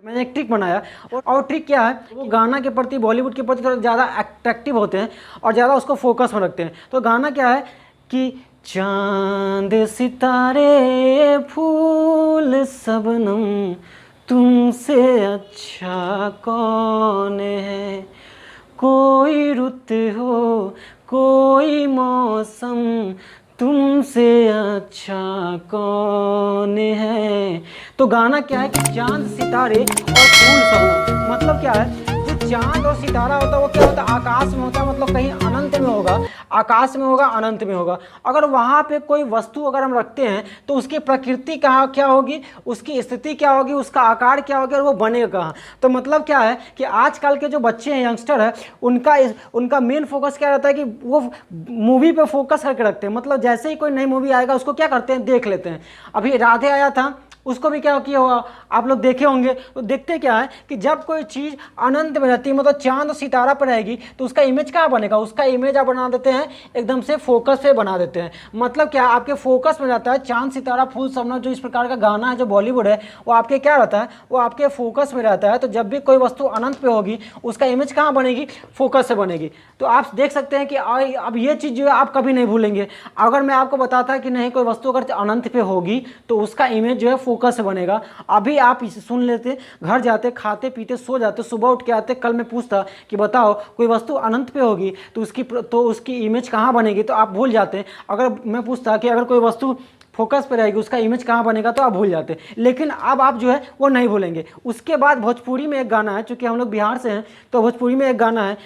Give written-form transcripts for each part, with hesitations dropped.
मैंने एक ट्रिक बनाया और ट्रिक क्या है, वो गाना के प्रति, बॉलीवुड के प्रति थोड़ा ज़्यादा अट्रैक्टिव होते हैं और ज़्यादा उसको फोकस में रखते हैं। तो गाना क्या है कि चांद सितारे फूल सबनम तुमसे अच्छा कौन है, कोई रुत हो कोई मौसम तुमसे अच्छा कौन है। तो गाना क्या है कि चांद सितारे और फूल सबनम, मतलब क्या है, जो चांद और सितारा होता है वो क्या होता है, आकाश में होता है, मतलब कहीं अनंत में होगा, आकाश में होगा, अनंत में होगा। अगर वहाँ पे कोई वस्तु अगर हम रखते हैं तो उसकी प्रकृति कहाँ क्या होगी, उसकी स्थिति क्या होगी, उसका आकार क्या होगा और वो बनेगा कहाँ। तो मतलब क्या है कि आजकल के जो बच्चे हैं, यंगस्टर है, उनका मेन फोकस क्या रहता है कि वो मूवी पे फोकस करके रखते हैं। मतलब जैसे ही कोई नई मूवी आएगा उसको क्या करते हैं, देख लेते हैं। अभी राधे आया था, उसको भी क्या किया होगा, आप लोग देखे होंगे। तो देखते क्या है कि जब कोई चीज़ अनंत में रहती है, मतलब चांद और सितारा पर रहेगी, तो उसका इमेज कहाँ बनेगा, उसका इमेज आप बना देते हैं एकदम से फोकस पे बना देते हैं। मतलब क्या, आपके फोकस में रहता है चांद सितारा फूल सबनम। जो इस प्रकार का गाना है जो बॉलीवुड है, वो आपके क्या रहता है, वो आपके फोकस में रहता है। तो जब भी कोई वस्तु अनंत पे होगी उसका इमेज कहाँ बनेगी, फोकस से बनेगी। तो आप देख सकते हैं कि अब ये चीज़ जो है आप कभी नहीं भूलेंगे। अगर मैं आपको बताता कि नहीं, कोई वस्तु अगर अनंत पे होगी तो उसका इमेज जो है फोकस से बनेगा। अभी आप इसे सुन लेते, घर जाते, खाते पीते सो जाते, सुबह उठ के आते, कल मैं पूछता कि बताओ कोई वस्तु अनंत पे होगी तो उसकी इमेज कहाँ बनेगी, तो आप भूल जाते। अगर मैं पूछता कि अगर कोई वस्तु फोकस पे रहेगी उसका इमेज कहाँ बनेगा, तो आप भूल जाते। लेकिन अब आप जो है वो नहीं भूलेंगे। उसके बाद भोजपुरी में एक गाना है, चूँकि हम लोग बिहार से हैं तो भोजपुरी में एक गाना है।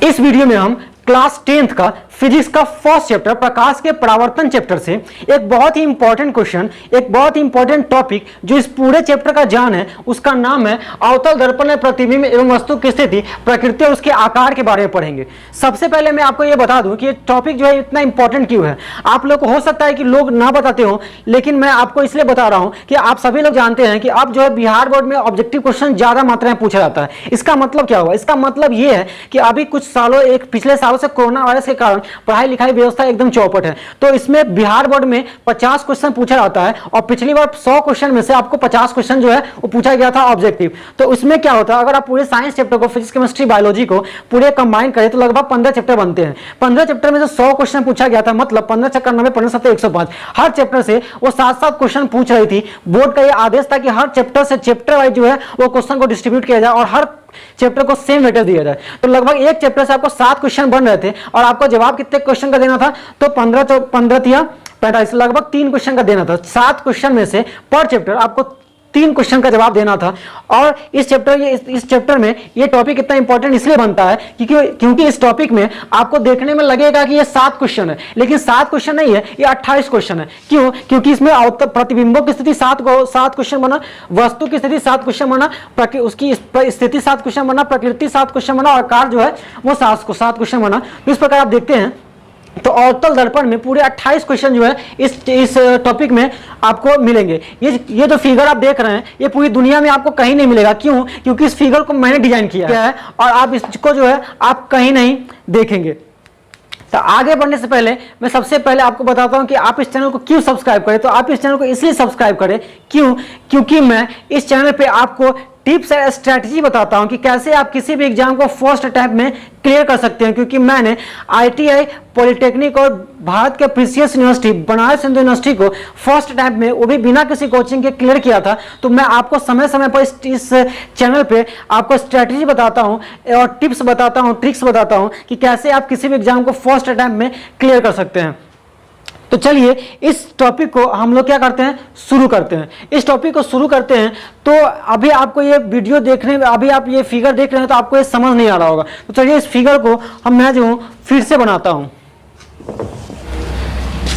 इस वीडियो में हम क्लास 10th का फिजिक्स का फर्स्ट चैप्टर प्रकाश के परावर्तन चैप्टर से एक बहुत ही इंपॉर्टेंट क्वेश्चन, एक बहुत ही इंपॉर्टेंट टॉपिक जो इस पूरे चैप्टर का जान है, उसका नाम है अवतल दर्पण में प्रतिबिंब एवं वस्तु की स्थिति, प्रकृति और उसके आकार के बारे में पढ़ेंगे। सबसे पहले मैं आपको यह बता दूं कि ये टॉपिक जो है इतना इंपॉर्टेंट क्यों है। आप लोग को हो सकता है कि लोग ना बताते हो, लेकिन मैं आपको इसलिए बता रहा हूं कि आप सभी लोग जानते हैं कि अब जो है बिहार बोर्ड में ऑब्जेक्टिव क्वेश्चन ज्यादा मात्रा में पूछा जाता है। इसका मतलब क्या हुआ, इसका मतलब यह है कि अभी कुछ सालों, पिछले सालों से कोरोना वायरस के कारण पढ़ाई लिखाई व्यवस्था एकदम चौपट है। तो इसमें बिहार बोर्ड में 50 क्वेश्चन पूछा जाता है और पिछली बार 100 क्वेश्चन में से आपको 50 क्वेश्चन जो है वो पूछा गया था ऑब्जेक्टिव। तो उसमें क्या होता है, अगर आप पूरे साइंस चैप्टर को, फिजिक्स केमिस्ट्री बायोलॉजी को पूरे कंबाइन करें तो लगभग 15 चैप्टर बनते हैं। 15 चैप्टर में से 100 क्वेश्चन पूछा गया था, मतलब 15 चक्कर 90, 15 7 105। हर चैप्टर से वो 7-7 क्वेश्चन पूछ रही थी। बोर्ड का ये आदेश था कि हर चैप्टर से चैप्टर वाइज जो है वो क्वेश्चन को डिस्ट्रीब्यूट किया जाए और हर चैप्टर को सेम वेटेज दिया जाए। तो लगभग एक चैप्टर से आपको 7 क्वेश्चन बन रहे थे और आपको जवाब कितने क्वेश्चन का देना था, तो 15 या 45, लगभग 3 क्वेश्चन का देना था। 7 क्वेश्चन में से पर चैप्टर आपको 3 क्वेश्चन का जवाब देना था। और इस चैप्टर में ये टॉपिक इतना इंपॉर्टेंट इसलिए बनता है क्योंकि इस टॉपिक में आपको देखने में लगेगा कि ये 7 क्वेश्चन है, लेकिन 7 क्वेश्चन नहीं है, ये 28 क्वेश्चन है। क्यों? क्योंकि इसमें प्रतिबिंबों की स्थिति 7 क्वेश्चन बना, वस्तु की स्थिति 7 क्वेश्चन बना, उसकी स्थिति 7 क्वेश्चन बना, प्रकृति 7 क्वेश्चन बना और आकार जो है वो 7 क्वेश्चन बना। इस प्रकार आप देखते हैं तो अवतल दर्पण में पूरे 28 क्वेश्चन जो है इस टॉपिक में आपको मिलेंगे। ये जो फिगर आप देख रहे हैं ये पूरी दुनिया में आपको कहीं नहीं मिलेगा। क्यों? क्योंकि इस फिगर को मैंने डिजाइन किया है और आप इसको जो है आप कहीं नहीं देखेंगे। तो आगे बढ़ने से पहले मैं सबसे पहले आपको बताता हूं कि आप इस चैनल को क्यों सब्सक्राइब करें। तो आप इस चैनल को इसलिए सब्सक्राइब करें क्योंकि मैं इस चैनल पे आपको टिप्स और स्ट्रैटेजी बताता हूं कि कैसे आप किसी भी एग्जाम को फर्स्ट अटेम्प्ट में क्लियर कर सकते हैं। क्योंकि मैंने ITI, पॉलिटेक्निक और भारत के precious university Banaras Hindu university को फर्स्ट अटेम्प्ट में, वो भी बिना किसी कोचिंग के, क्लियर किया था। तो मैं आपको समय समय पर इस चैनल पे आपको स्ट्रैटेजी बताता हूं और टिप्स बताता हूं, ट्रिक्स बताता हूं कि कैसे आप किसी भी एग्जाम को फर्स्ट अटेम्प्ट में क्लियर कर सकते हैं। तो चलिए इस टॉपिक को हम लोग क्या करते हैं, शुरू करते हैं। इस टॉपिक को शुरू करते हैं तो अभी आपको ये वीडियो देखने में, अभी आप ये फिगर देख रहे हैं तो आपको ये समझ नहीं आ रहा होगा। तो चलिए इस फिगर को मैं जो हूँ फिर से बनाता हूँ।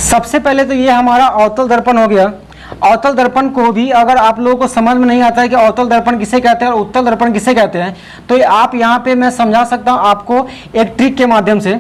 सबसे पहले तो ये हमारा अवतल दर्पण हो गया। अवतल दर्पण को भी अगर आप लोगों को समझ में नहीं आता है कि अवतल दर्पण किसे कहते हैं और उत्तल दर्पण किसे कहते हैं, तो आप यहाँ पे मैं समझा सकता हूँ आपको एक ट्रिक के माध्यम से।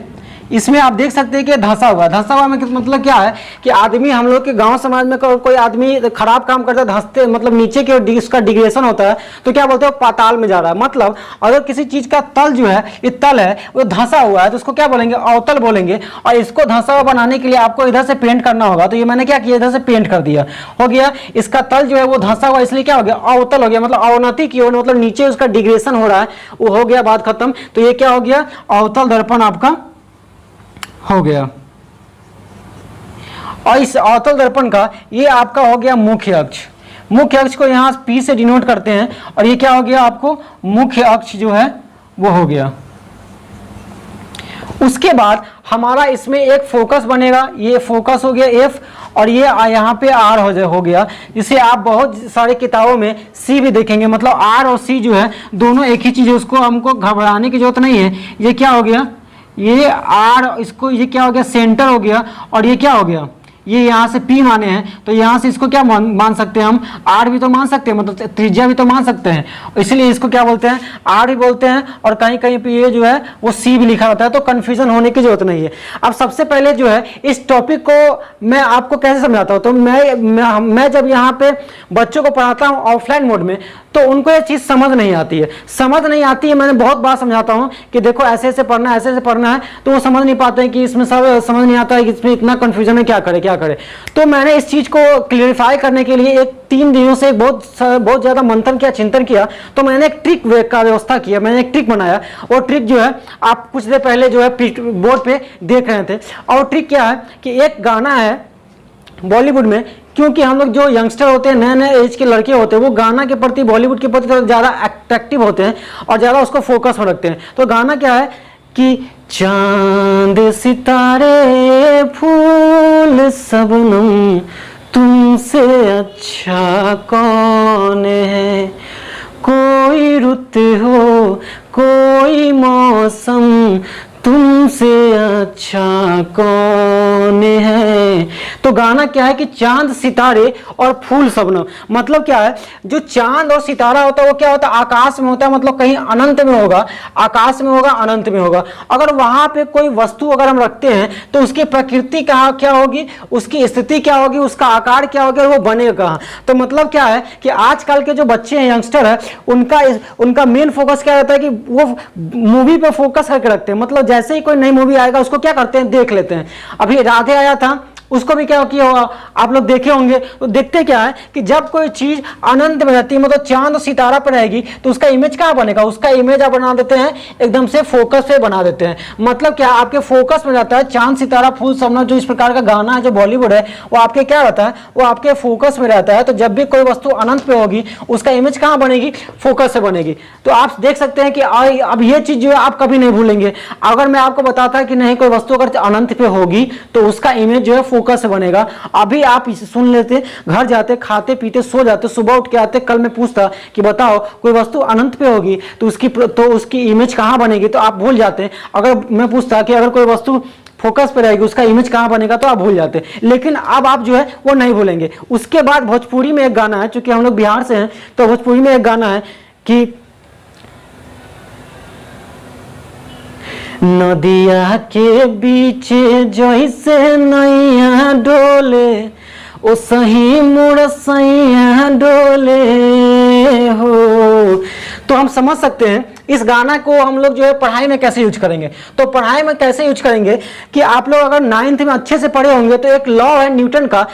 इसमें आप देख सकते हैं कि धंसा हुआ में मतलब क्या है कि आदमी, हम लोग के गांव समाज में कोई आदमी खराब काम करता है, धंसते मतलब नीचे के उसका डिग्रेशन होता है तो क्या बोलते हैं, पाताल में जा रहा है। मतलब अगर किसी चीज का तल जो है, ये तल है वो धंसा हुआ है तो उसको क्या बोलेंगे, अवतल बोलेंगे। और इसको धंसा हुआ बनाने के लिए आपको इधर से पेंट करना होगा, तो ये मैंने क्या किया, इधर से पेंट कर दिया, हो गया। इसका तल जो है वो धंसा हुआ, इसलिए क्या हो गया, अवतल हो गया, मतलब अवनति की ओर, मतलब नीचे उसका डिग्रेशन हो रहा है, वो हो गया, बात खत्म। तो ये क्या हो गया, अवतल दर्पण आपका हो गया। और इस अवतल दर्पण का ये आपका हो गया मुख्य अक्ष। मुख्य अक्ष को यहाँ P से डिनोट करते हैं और ये क्या हो गया, आपको मुख्य अक्ष जो है वो हो गया। उसके बाद हमारा इसमें एक फोकस बनेगा, ये फोकस हो गया F, और ये यहाँ पे R हो गया, जिसे आप बहुत सारे किताबों में C भी देखेंगे। मतलब R और C जो है दोनों एक ही चीज़ है, उसको हमको घबराने की जरूरत नहीं है। ये क्या हो गया, ये R, इसको ये क्या हो गया, सेंटर हो गया। और ये क्या हो गया, ये यहाँ से P माने हैं तो यहाँ से इसको क्या मान सकते हैं हम, R भी तो मान सकते हैं, मतलब त्रिज्या भी तो मान सकते हैं, इसलिए इसको क्या बोलते हैं, R भी बोलते हैं। और कहीं कहीं पे ये जो है वो C भी लिखा होता है, तो कन्फ्यूजन होने की जरूरत नहीं है। अब सबसे पहले जो है इस टॉपिक को मैं आपको कैसे समझाता हूँ, तो मैं जब यहाँ पे बच्चों को पढ़ाता हूँ ऑफलाइन मोड में, तो उनको ये चीज़ समझ नहीं आती है। मैंने बहुत बार समझाता हूँ कि देखो ऐसे ऐसे पढ़ना है, ऐसे ऐसे पढ़ना है, तो वो समझ नहीं पाते हैं कि इसमें सब समझ नहीं आता है कि इसमें इतना कन्फ्यूजन है, क्या करे। तो मैंने इस चीज़ को क्लियरिफाई करने के लिए 3 दिनों से बहुत ज़्यादा मंथन किया, चिंतन किया। तो मैंने एक ट्रिक का व्यवस्था किया, मैंने एक ट्रिक बनाया। और ट्रिक जो है आप कुछ देर पहले जो है बोर्ड पे देख रहे थे। और ट्रिक क्या है कि एक गाना है बॉलीवुड में, क्योंकि हम लोग जो यंगस्टर होते हैं, नए नए एज के लड़के होते हैं, वो गाना के प्रति, बॉलीवुड के प्रति थोड़ा ज़्यादा अट्रैक्टिव होते हैं और ज़्यादा उसको फोकस में रखते हैं। तो गाना क्या है कि चांद सितारे फूल सबनम तुमसे अच्छा कौन है, कोई रुत हो कोई मौसम तुमसे अच्छा कौन है। तो गाना क्या है कि चांद सितारे और फूल सबनम, मतलब क्या है, जो चांद और सितारा होता है वो क्या होता है, आकाश में होता है, मतलब कहीं अनंत में होगा, आकाश में होगा, अनंत में होगा। अगर वहां पे कोई वस्तु अगर हम रखते हैं तो उसकी प्रकृति क्या होगी, उसकी स्थिति क्या होगी, उसका आकार क्या होगा, वो बनेगा कहाँ। तो मतलब क्या है कि आजकल के जो बच्चे हैं, यंगस्टर है, उनका मेन फोकस क्या रहता है कि वो मूवी पे फोकस करके रखते हैं। मतलब जैसे ही कोई नई मूवी आएगा उसको क्या करते हैं, देख लेते हैं। अभी राधे आया था, उसको भी क्या किया होगा, आप लोग देखे होंगे। तो देखते क्या है कि जब कोई चीज अनंत में रहती है, मतलब चांद और सितारा पर रहेगी, तो उसका इमेज कहाँ बनेगा, उसका इमेज आप बना देते हैं एकदम से फोकस पे बना देते हैं। मतलब क्या, आपके फोकस में जाता है चांद सितारा फूल सबनम, जो इस प्रकार का गाना है जो बॉलीवुड है, वो आपके क्या रहता है, वो आपके फोकस में रहता है। तो जब भी कोई वस्तु अनंत पे होगी उसका इमेज कहाँ बनेगी, फोकस से बनेगी। तो आप देख सकते हैं कि अब ये चीज जो है आप कभी नहीं भूलेंगे। अगर मैं आपको बताता कि नहीं कोई वस्तु अगर अनंत पे होगी तो उसका इमेज जो है फोकस से बनेगा। अभी आप इसे सुन लेते, घर जाते, खाते पीते सो जाते, सुबह उठ के आते, कल मैं पूछता कि बताओ कोई वस्तु अनंत पे होगी तो उसकी इमेज कहाँ बनेगी, तो आप भूल जाते। अगर मैं पूछता कि अगर कोई वस्तु फोकस पे रहेगी उसका इमेज कहाँ बनेगा, तो आप भूल जाते। लेकिन अब आप जो है वो नहीं भूलेंगे। उसके बाद भोजपुरी में एक गाना है, चूंकि हम लोग बिहार से हैं तो भोजपुरी में एक गाना है कि नदिया के बीच जैसे नैया डोले, ओ सही मुड़ सैया डोले हो। तो हम समझ सकते हैं इस गाना को हम लोग जो है पढ़ाई में कैसे यूज करेंगे। तो पढ़ाई में कैसे यूज करेंगे कि आप लोग अगर 9th में अच्छे से पढ़े होंगे तो एक लॉ है न्यूटन का,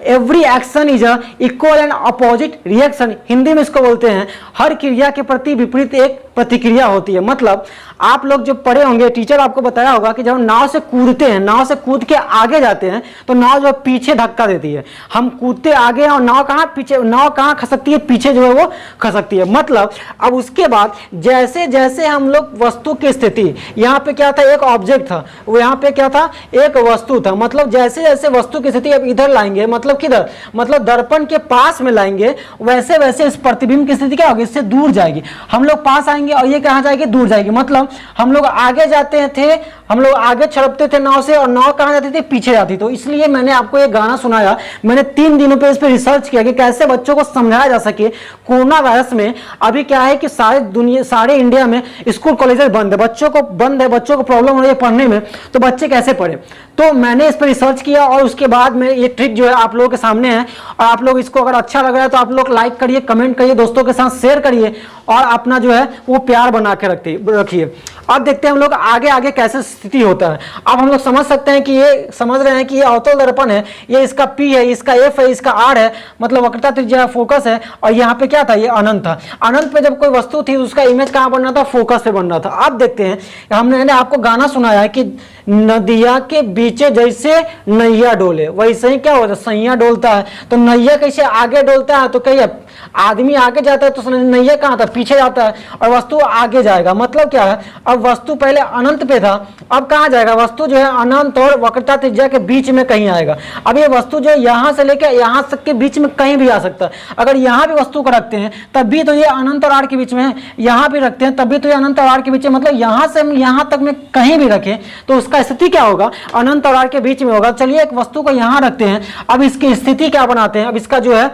every action is a equal and opposite reaction. Hindi में इसको बोलते हैं हर क्रिया के प्रति विपरीत एक प्रतिक्रिया होती है। मतलब आप लोग जो पढ़े होंगे, टीचर आपको बताया होगा कि जब नाव से कूदते हैं, नाव से कूद के आगे जाते हैं तो नाव जो पीछे धक्का देती है। हम कूदते आगे और नाव कहाँ खसकती है, पीछे जो है वो खसकती है। मतलब अब उसके बाद जैसे जैसे हम लोग वस्तु की स्थिति, यहाँ पे क्या था, एक ऑब्जेक्ट था, वो यहाँ पे क्या था, एक वस्तु था। मतलब जैसे जैसे वस्तु की स्थिति अब इधर लाएंगे, मतलब किधर, मतलब दर्पण के पास में लाएंगे, वैसे वैसे इस प्रतिबिंब की स्थिति क्या होगी, इससे दूर जाएगी। हम लोग पास आएंगे जाएंगे और ये कहाँ जाएगी, दूर जाएगी। मतलब हम लोग आगे जाते थे, हम लोग आगे छड़पते थे नाव से, और नाव कहाँ जाती थी, पीछे जाती। तो इसलिए मैंने आपको ये गाना सुनाया। मैंने 3 दिनों पे इस पर रिसर्च किया कि कैसे बच्चों को समझाया जा सके। कोरोना वायरस में अभी क्या है कि सारे इंडिया में स्कूल कॉलेजेस बंद है, बच्चों को प्रॉब्लम हो रही है पढ़ने में, तो बच्चे कैसे पढ़े। तो मैंने इस पर रिसर्च किया और उसके बाद में ये ट्रिक जो है आप लोगों के सामने है। और आप लोग इसको अगर अच्छा लग रहा है तो आप लोग लाइक करिए, कमेंट करिए, दोस्तों के साथ शेयर करिए और अपना जो है वो प्यार बना के रखिए। अब देखते हैं हम लोग आगे आगे कैसे स्थिति होता है। अब हम लोग समझ सकते हैं कि ये समझ रहे हैं कि ये अवतल दर्पण है, ये इसका P है, इसका F है, इसका R है, मतलब वक्रता त्रिज्या फोकस है। और यहाँ पे क्या था, ये अनंत था। अनंत पे जब कोई वस्तु थी उसका इमेज कहाँ बनना था, फोकस पे बनना था। अब देखते हैं, हमने आपको गाना सुनाया है कि नदिया के बीच जैसे नैया डोले वैसे ही क्या होता है, सैया डोलता है। तो नैया कैसे आगे डोलता है, तो कहिए आदमी आगे जाता है तो नैया कहाँ था, पीछे जाता है और वस्तु आगे जाएगा। मतलब क्या है, अब वस्तु पहले अनंत पे था, अब कहाँ जाएगा, वस्तु जो है अनंत और वक्रता त्रिज्या के बीच में कहीं आएगा। अब ये वस्तु जो है यहाँ से लेकर यहाँ तक के बीच में कहीं भी आ सकता है। अगर यहाँ भी वस्तु को रखते हैं तब भी तो ये अनंत और आर के बीच में है, यहाँ भी रखते हैं तब भी तो ये अनंत और आर के बीच में, मतलब यहाँ से हम यहाँ तक में कहीं भी रखें तो उसका स्थिति क्या होगा, अनंत और आर के बीच में होगा। चलिए एक वस्तु को यहाँ रखते हैं, अब इसकी स्थिति क्या बनाते हैं, अब इसका जो है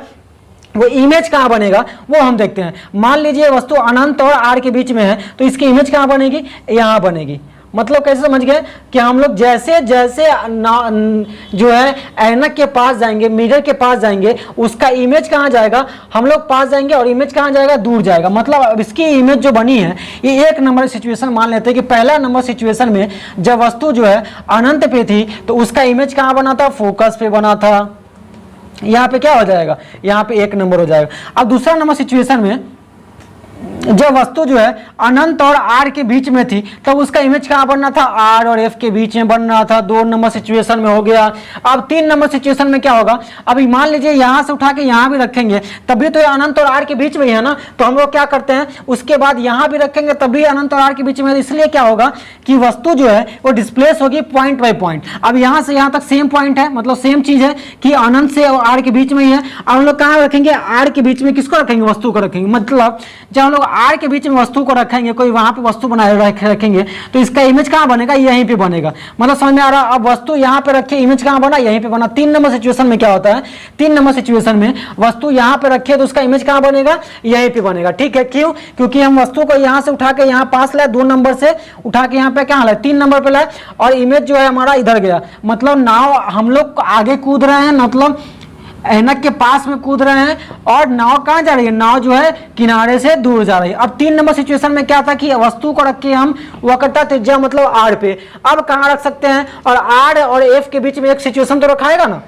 वो इमेज कहाँ बनेगा वो हम देखते हैं। मान लीजिए वस्तु अनंत और आर के बीच में है तो इसकी इमेज कहाँ बनेगी, यहाँ बनेगी। मतलब कैसे समझ गए कि हम लोग जैसे जैसे जो है ऐनक के पास जाएंगे, मिरर के पास जाएंगे, उसका इमेज कहाँ जाएगा, हम लोग पास जाएंगे और इमेज कहाँ जाएगा, दूर जाएगा। मतलब अब इसकी इमेज जो बनी है ये 1 नंबर सिचुएशन मान लेते हैं कि पहला नंबर सिचुएशन में जब वस्तु जो है अनंत पे थी तो उसका इमेज कहाँ बना था, फोकस पे बना था। यहाँ पे क्या हो जाएगा, यहाँ पे 1 नंबर हो जाएगा। अब दूसरा नंबर सिचुएशन में जब वस्तु जो है अनंत और आर के बीच में थी तब उसका इमेज कहाँ बनना था, आर और एफ के बीच में बन रहा था। 2 नंबर सिचुएशन में हो गया। अब 3 नंबर सिचुएशन में क्या होगा, अभी मान लीजिए यहाँ से उठा के यहाँ भी रखेंगे तभी तो ये अनंत और आर के बीच में ही है ना, तो हम लोग क्या करते हैं उसके बाद यहाँ भी रखेंगे तभी अनंत और आर के बीच में। इसलिए क्या होगा कि वस्तु जो है वो डिस्प्लेस होगी पॉइंट बाई पॉइंट। अब यहाँ से यहाँ तक सेम पॉइंट है, मतलब सेम चीज है कि अनंत से और आर के बीच में ही है। अब हम लोग कहाँ रखेंगे, आर के बीच में किसको रखेंगे, वस्तु को रखेंगे। मतलब जब हम लोग आर के बीच में वस्तु को रखेंगे, कोई वहां पे वस्तु बनाए रखेंगे तो इसका इमेज कहां बनेगा, यहीं पे बनेगा। मतलब समझ में आ रहा। अब वस्तु यहां पे रखे, इमेज कहां बना, यहीं पे बना। 3 नंबर सिचुएशन में क्या होता है, 3 नंबर सिचुएशन में वस्तु यहां पे रखे तो उसका इमेज कहां बनेगा, यहीं पे बनेगा। ठीक है, क्यों, क्योंकि हम वस्तु को यहां से उठा के यहां पास लाए, 2 नंबर से उठा के यहां पे क्या लाए, 3 नंबर पे लाए और इमेज जो है हमारा इधर गया। मतलब नाव हम लोग आगे कूद रहे हैं, मतलब ऐनक के पास में कूद रहे हैं और नाव कहाँ जा रही है, नाव जो है किनारे से दूर जा रही है। अब 3 नंबर सिचुएशन में क्या था कि वस्तु को रख के हम वक्रता त्रिज्या मतलब आर पे, अब कहाँ रख सकते हैं, और आर और एफ के बीच में एक सिचुएशन तो रखाएगा ना।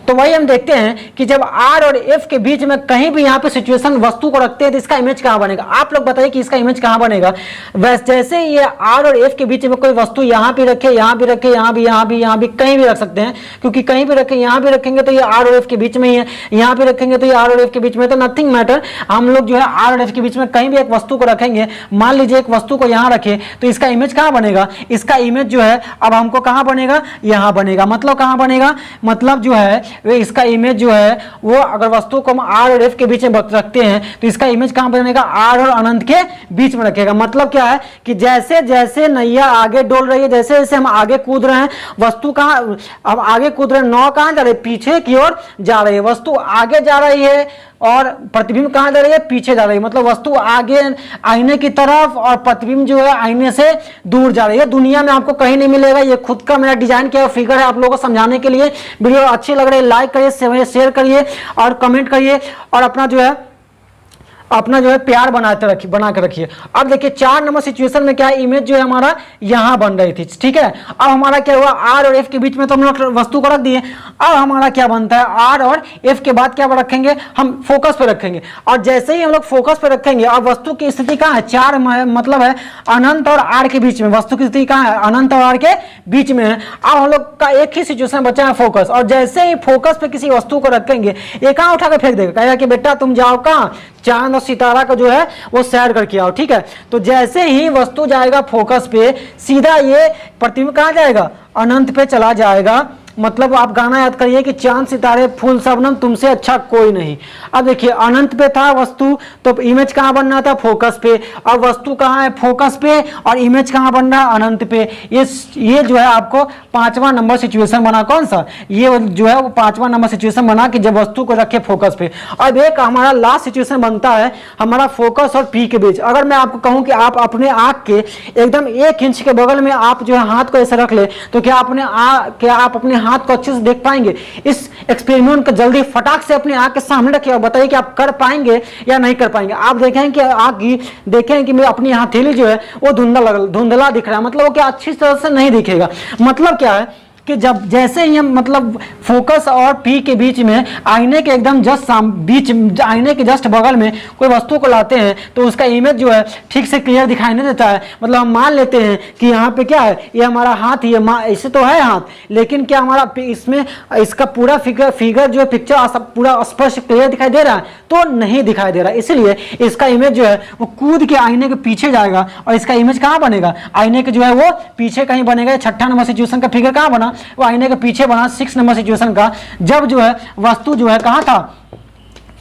तो वही हम देखते हैं कि जब R और F के बीच में कहीं भी यहाँ पे सिचुएशन वस्तु को रखते हैं तो इसका इमेज कहाँ बनेगा। आप लोग बताइए कि इसका इमेज कहाँ बनेगा। वैसे जैसे ये R और F के बीच में कोई वस्तु यहाँ भी रखे, यहाँ भी रखे, यहाँ भी कहीं भी रख सकते हैं, क्योंकि कहीं भी रखे, यहाँ भी रखेंगे तो ये R और F के बीच में ही है, यहाँ भी रखेंगे तो ये R और F के बीच में, तो नथिंग मैटर। हम लोग जो है R और F के बीच में कहीं भी एक वस्तु को रखेंगे। मान लीजिए एक वस्तु को यहाँ रखे तो इसका इमेज कहाँ बनेगा, इसका इमेज जो है अब हमको कहाँ बनेगा, यहाँ बनेगा। मतलब कहाँ बनेगा, मतलब जो है इसका इमेज जो है वो अगर वस्तु को हम आर और एफ के बीच में रखते हैं तो इसका इमेज कहां बनेगा, आर और अनंत के बीच में रखेगा। मतलब क्या है कि जैसे जैसे नैया आगे डोल रही है, जैसे जैसे हम आगे कूद रहे हैं, वस्तु कहां, अब आगे कूद रहे हैं, नाव कहां जा रही है, पीछे की ओर जा रही है। वस्तु आगे जा रही है और प्रतिबिंब कहां जा रही है, पीछे जा रही है। मतलब वस्तु आगे आईने की तरफ और प्रतिबिंब जो है आईने से दूर जा रही है। दुनिया में आपको कहीं नहीं मिलेगा। ये खुद का मेरा डिजाइन किया फिगर है आप लोगों को समझाने के लिए। वीडियो अच्छी लग रही है लाइक करिए, शेयर करिए और कमेंट करिए और अपना जो है प्यार बना के रखिए। अब देखिए 4 नंबर सिचुएशन में क्या है, इमेज जो है हमारा यहाँ बन रही थी। ठीक है, अब हमारा क्या हुआ, आर और एफ के बीच में तो हम लोग वस्तु को रख दिए। अब हमारा क्या बनता है, आर और एफ के बाद क्या रखेंगे, हम फोकस पे रखेंगे। और जैसे ही हम लोग फोकस पे रखेंगे, अब वस्तु की स्थिति कहाँ है, 4 मतलब है अनंत और आर के बीच में। वस्तु की स्थिति कहाँ है, अनंत और आर के बीच में है। अब हम लोग का एक ही सिचुएशन बचा है, फोकस। और जैसे ही फोकस पे किसी वस्तु को रखेंगे, ये कहाँ उठा के फेंक देगा, कहेगा कि बेटा तुम जाओ कहाँ, चांद और सितारा का जो है वो सैर करके आओ। ठीक है, तो जैसे ही वस्तु जाएगा फोकस पे, सीधा ये प्रतिबिंब कहाँ जाएगा, अनंत पे चला जाएगा। मतलब आप गाना याद करिए कि चांद सितारे फूल शबनम तुमसे अच्छा कोई नहीं। अब देखिए अनंत पे था वस्तु, तो इमेज कहाँ बनना था, फोकस पे। अब वस्तु कहाँ है, फोकस पे, और इमेज कहाँ बन रहा है, अनंत पे। ये जो है आपको 5वां नंबर सिचुएशन बना, कौन सा, ये जो है वो 5वां नंबर सिचुएशन बना कि जब वस्तु को रखे फोकस पे। अब एक हमारा लास्ट सिचुएशन बनता है हमारा फोकस और पी के बीच। अगर मैं आपको कहूं कि आप अपने आंख के एकदम 1 इंच के बगल में आप जो है हाथ को ऐसे रख ले, तो क्या आप अपने हाथ को अच्छे से देख पाएंगे। इस एक्सपेरिमेंट को जल्दी फटाक से अपने आंख के सामने रखिए और बताइए कि आप कर पाएंगे या नहीं कर पाएंगे। आप देखें कि देखें कि मैं अपनी हथेली जो है वो धुंधला दिख रहा है, मतलब वो क्या अच्छी तरह से नहीं दिखेगा। मतलब क्या है कि जब जैसे ही हम मतलब फोकस और पी के बीच में आईने के एकदम जस्ट आईने के जस्ट बगल में कोई वस्तु को लाते हैं तो उसका इमेज जो है ठीक से क्लियर दिखाई नहीं देता है। मतलब हम मान लेते हैं कि यहाँ पे क्या है, ये हमारा हाथ ही है, ऐसे तो है हाथ, लेकिन क्या हमारा इसमें इसका पूरा फिगर जो है पिक्चर पूरा स्पष्ट क्लियर दिखाई दे रहा है, तो नहीं दिखाई दे रहा है। इसलिए इसका इमेज जो है वो कूद के आईने के पीछे जाएगा और इसका इमेज कहाँ बनेगा, आईने के जो है वो पीछे कहीं बनेगा। 6ठा नंबर सिचुएशन का फिगर कहाँ बना, वो आईने के पीछे बना 6 नंबर सिचुएशन का, जब जो है वस्तु जो है कहाँ था,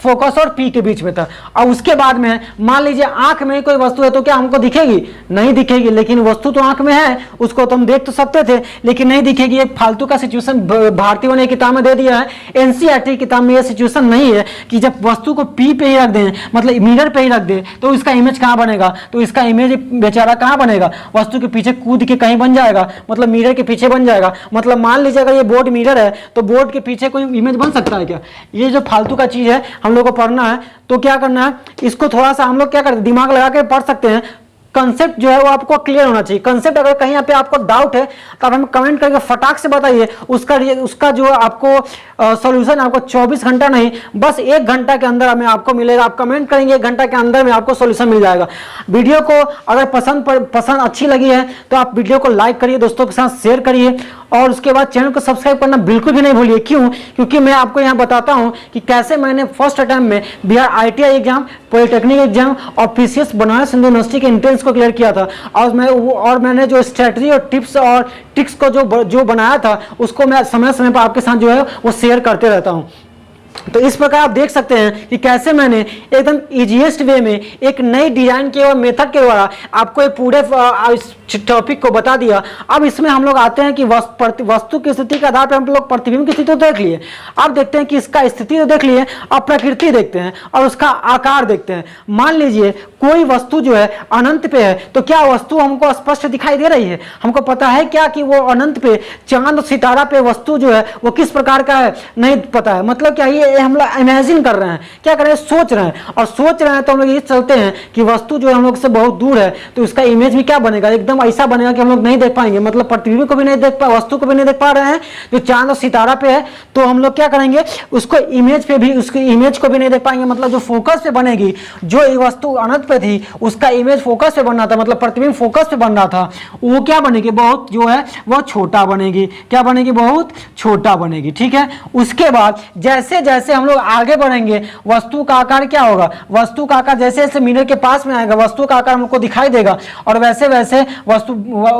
फोकस और पी के बीच में था। और उसके बाद में मान लीजिए आंख में कोई वस्तु है तो क्या हमको दिखेगी, नहीं दिखेगी, लेकिन वस्तु तो आंख में है, उसको तो हम देख तो सकते थे लेकिन नहीं दिखेगी। एक फालतू का सिचुएशन भारतीयों ने किताब में दे दिया है, एनसीईआरटी किताब में यह सिचुएशन नहीं है कि जब वस्तु को पी पे ही रख दें, मतलब मिरर पे ही रख दें, तो इसका इमेज कहाँ बनेगा, तो इसका इमेज बेचारा कहाँ बनेगा, वस्तु के पीछे कूद के कहीं बन जाएगा, मतलब मिरर के पीछे बन जाएगा। मतलब मान लीजिए अगर ये बोर्ड मिरर है तो बोर्ड के पीछे कोई इमेज बन सकता है क्या, ये जो फालतू का चीज है हम लोग को पढ़ना है। तो क्या करना है, इसको थोड़ा सा हम लोग क्या करते हैं, दिमाग लगा के पढ़ सकते हैं। कंसेप्ट जो है वो आपको क्लियर होना चाहिए। कंसेप्ट अगर कहीं यहाँ पे आपको डाउट है तो आप हमें कमेंट करके फटाक से बताइए। उसका जो आपको सॉल्यूशन आपको 24 घंटा नहीं, बस 1 घंटा के अंदर हमें आपको मिलेगा। आप कमेंट करेंगे 1 घंटा के अंदर में आपको सॉल्यूशन मिल जाएगा। वीडियो को अगर पसंद अच्छी लगी है तो आप वीडियो को लाइक करिए, दोस्तों के साथ शेयर करिए, और उसके बाद चैनल को सब्सक्राइब करना बिल्कुल भी नहीं भूलिए। क्यों, क्योंकि मैं आपको यहाँ बताता हूँ कि कैसे मैंने फर्स्ट अटेम्प्ट में Bihar ITI exam, polytechnic exam और PCS बनारस हिंदू यूनिवर्सिटी के एंट्रेंस को क्लियर किया था। और मैंने जो स्ट्रेटजी और टिप्स और ट्रिक्स को जो बनाया था उसको मैं समय समय पर आपके साथ जो है वो शेयर करते रहता हूँ। तो इस प्रकार आप देख सकते हैं कि कैसे मैंने एकदम इजीएस्ट वे में एक नई डिजाइन के और मेथड के द्वारा आपको ये पूरे टॉपिक को बता दिया। अब इसमें हम लोग आते हैं कि वस्तु की स्थिति के आधार पर हम लोग प्रतिबिंब की स्थिति तो देख लिए, अब देखते हैं कि इसका स्थिति तो देख लिए, अब प्रकृति देखते हैं और उसका आकार देखते हैं। मान लीजिए कोई वस्तु जो है अनंत पे है, तो क्या वस्तु हमको स्पष्ट दिखाई दे रही है, हमको पता है क्या कि वो अनंत पे चांद सितारा पे वस्तु जो है वो किस प्रकार का है, नहीं पता है। मतलब क्या ये हम लोग इमेजिन कर रहे हैं, क्या कर रहे हैं, सोच रहे हैं, और सोच रहे हैं तो हम लोग ये चलते हैं कि वस्तु जो है हम लोग से बहुत दूर है, तो इसका इमेज भी क्या बनेगा, एकदम ऐसा बनेगा कि हम लोग नहीं देख पाएंगे। मतलब प्रतिबिंब को भी नहीं देख पा, वस्तु को भी नहीं देख पा रहे हैं जो चांद और सितारा पे है, तो हम लोग क्या करेंगे, उसको इमेज पे भी, उसकी इमेज को भी नहीं देख पाएंगे। मतलब जो फोकस पे बनेगी, जो वस्तु अनंत पे थी उसका इमेज फोकस पे बनना था, मतलब प्रतिबिंब फोकस पे बन रहा था, वो क्या बनेगी, बहुत जो है वो छोटा बनेगी। क्या बनेगी, बहुत छोटा बनेगी। ठीक है, उसके बाद जैसे जैसे हम लोग आगे बढ़ेंगे वस्तु का आकार क्या होगा, वस्तु का आकार जैसे जैसे मिरर के पास में आएगा वस्तु का आकार हमको दिखाई देगा, और वैसे वैसे वस्तु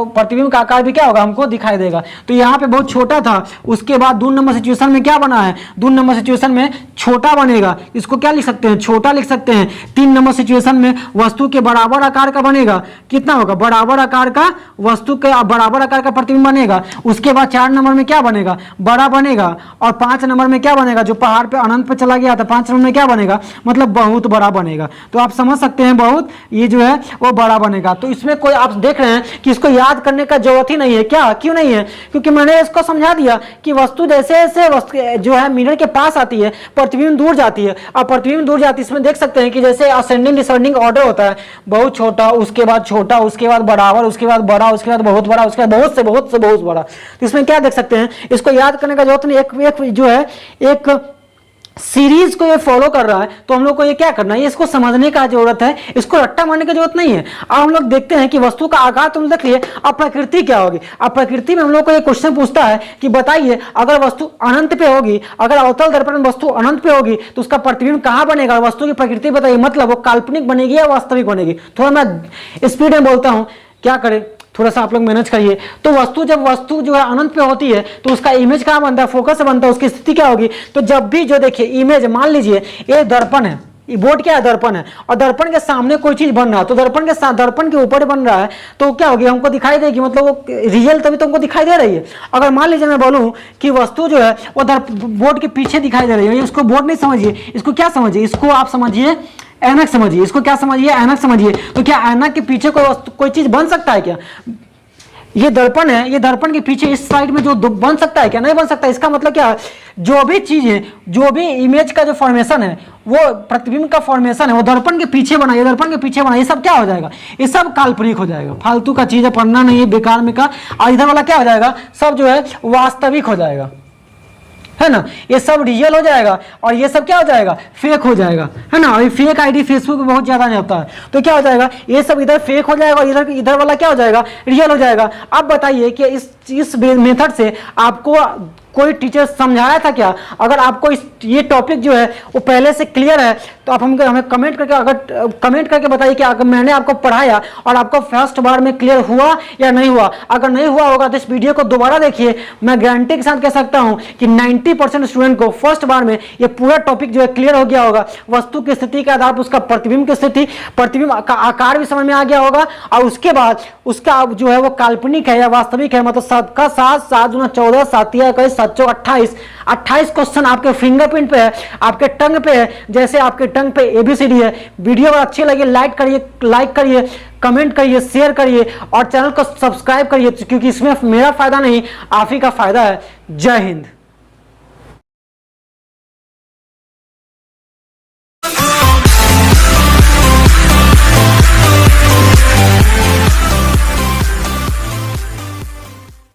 प्रतिबिंब का आकार भी क्या होगा, हमको दिखाई देगा। तो यहाँ पे बहुत छोटा था, उसके बाद 2 नंबर सिचुएशन में क्या बना है, 2 नंबर सिचुएशन में छोटा बनेगा। इसको क्या लिख सकते हैं, छोटा लिख सकते हैं। 3 नंबर सिचुएशन में वस्तु के बराबर आकार का बनेगा, कितना होगा, बराबर आकार का, वस्तु के बराबर आकार का प्रतिबिंब बनेगा। उसके बाद 4 नंबर में क्या बनेगा, बड़ा बनेगा। और 5 नंबर में क्या बनेगा, जो पहाड़ पे अनंत पे चला गया था, 5 नंबर में क्या बनेगा, मतलब बहुत बड़ा बनेगा। तो आप समझ सकते हैं बहुत ये जो है वो बड़ा बनेगा। तो इसमें कोई आप देख रहे हैं कि इसको याद करने का जरूरत ही नहीं है। क्या, क्यों नहीं है, क्योंकि मैंने इसको समझा दिया कि वस्तु जैसे जैसे जो है मिरर के पास आती है प्रतिबिंब दूर जाती है, और प्रतिबिंब दूर जाती है, इसमें देख सकते हैं कि जैसे असेंडिंग डिसेंडिंग ऑर्डर होता है, बहुत छोटा, उसके बाद छोटा, उसके बाद बराबर, उसके बाद बड़ा, उसके बाद बहुत बड़ा, उसके बाद बहुत से बहुत बड़ा। तो इसमें क्या देख सकते हैं, इसको याद करने का जरूरत नहीं, एक जो है एक सीरीज को ये फॉलो कर रहा है, तो हम लोग को ये क्या करना है, इसको समझने का जरूरत है, इसको रट्टा मारने की जरूरत नहीं है। अब हम लोग देखते हैं कि वस्तु का आकार तुम देख लिए, अब प्रकृति क्या होगी। अब प्रकृति में हम लोग को ये क्वेश्चन पूछता है कि बताइए अगर वस्तु अनंत पे होगी, अगर अवतल दर्पण में वस्तु अनंत पे होगी तो उसका प्रतिबिंब कहाँ बनेगा, वस्तु की प्रकृति बताइए, मतलब वो काल्पनिक बनेगी या वास्तविक बनेगी। थोड़ा मैं स्पीड में बोलता हूँ, क्या करें, थोड़ा सा आप लोग मैनेज करिए। तो जब वस्तु जो है अनंत पे होती है तो उसका इमेज कहाँ बनता है, फोकस से बनता है, उसकी स्थिति क्या होगी। तो जब भी जो देखिए इमेज, मान लीजिए ये दर्पण है, ये बोर्ड क्या है, दर्पण है, और दर्पण के सामने कोई चीज बन रहा है, तो दर्पण के साथ, दर्पण के ऊपर बन रहा है, तो क्या होगी, हमको दिखाई देगी, मतलब वो रियल तभी तो हमको दिखाई दे रही है। अगर मान लीजिए मैं बोलूं कि वस्तु जो है वो बोर्ड के पीछे दिखाई दे रही है, इसको बोर्ड नहीं समझिए, इसको क्या समझिए, इसको आप समझिए ऐनक समझिए, इसको क्या समझिए, ऐनक समझिए। तो क्या ऐनक के पीछे कोई चीज बन सकता है क्या। ये दर्पण है, ये दर्पण के पीछे इस साइड में जो बन सकता है क्या, नहीं बन सकता। इसका मतलब क्या है, जो भी चीज है, जो भी इमेज का जो फॉर्मेशन है, वो प्रतिबिंब का फॉर्मेशन है, वो दर्पण के पीछे बना, ये दर्पण के पीछे बना, ये सब क्या हो जाएगा, ये सब काल्पनिक हो जाएगा, फालतू का चीज है, पढ़ना नहीं है, बेकार में का। और इधर वाला क्या हो जाएगा, सब जो है वास्तविक हो जाएगा, है ना, ये सब रियल हो जाएगा, और ये सब क्या हो जाएगा, फेक हो जाएगा, है ना। और फेक आईडी फेसबुक पे बहुत ज्यादा नहीं होता है, तो क्या हो जाएगा, ये सब इधर फेक हो जाएगा, और इधर वाला क्या हो जाएगा, रियल हो जाएगा। अब बताइए कि इस मेथड से आपको कोई टीचर समझाया था क्या। अगर आपको ये टॉपिक जो है वो पहले से क्लियर है तो आप हमें कमेंट करके, अगर कमेंट करके बताइए कि अगर मैंने आपको पढ़ाया और आपको फर्स्ट बार में क्लियर हुआ या नहीं हुआ। अगर नहीं हुआ होगा तो इस वीडियो को दोबारा देखिए। मैं गारंटी के साथ कह सकता हूं कि 90% स्टूडेंट को फर्स्ट बार में ये पूरा टॉपिक जो है क्लियर हो गया होगा। वस्तु की स्थिति के आधार पर उसका प्रतिबिंब की स्थिति, प्रतिबिंब का आकार भी समझ में आ गया होगा, और उसके बाद उसका जो है वो काल्पनिक है या वास्तविक है, मतलब 7 का 7, 7 गुना 14, 7 या 21, 7 चौक 28 क्वेश्चन आपके फिंगरप्रिंट पे है, आपके टंग पे है, जैसे आपके टंग पे ABCD है। वीडियो अगर अच्छी लगे लाइक करिए, कमेंट करिए, शेयर करिए, और चैनल को सब्सक्राइब करिए, क्योंकि इसमें मेरा फायदा नहीं, आप ही का फायदा है। जय हिंद।